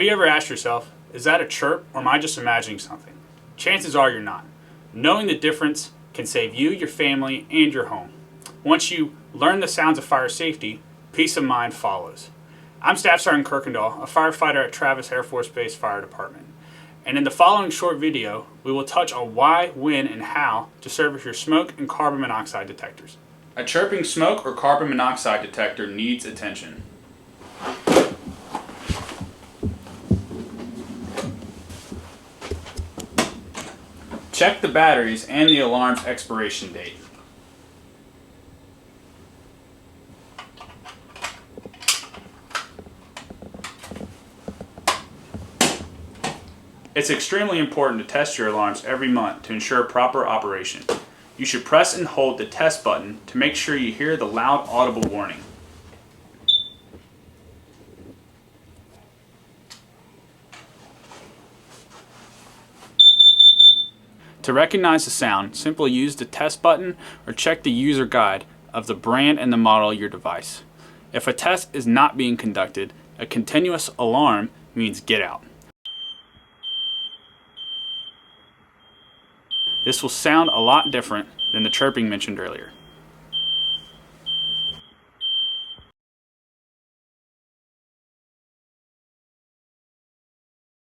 Have you ever asked yourself, is that a chirp or am I just imagining something? Chances are you're not. Knowing the difference can save you, your family, and your home. Once you learn the sounds of fire safety, peace of mind follows. I'm Staff Sergeant Kirkendall, a firefighter at Travis Air Force Base Fire Department. And in the following short video, we will touch on why, when, and how to service your smoke and carbon monoxide detectors. A chirping smoke or carbon monoxide detector needs attention. Check the batteries and the alarm's expiration date. It's extremely important to test your alarms every month to ensure proper operation. You should press and hold the test button to make sure you hear the loud audible warning. To recognize the sound, simply use the test button or check the user guide of the brand and the model of your device. If a test is not being conducted, a continuous alarm means get out. This will sound a lot different than the chirping mentioned earlier.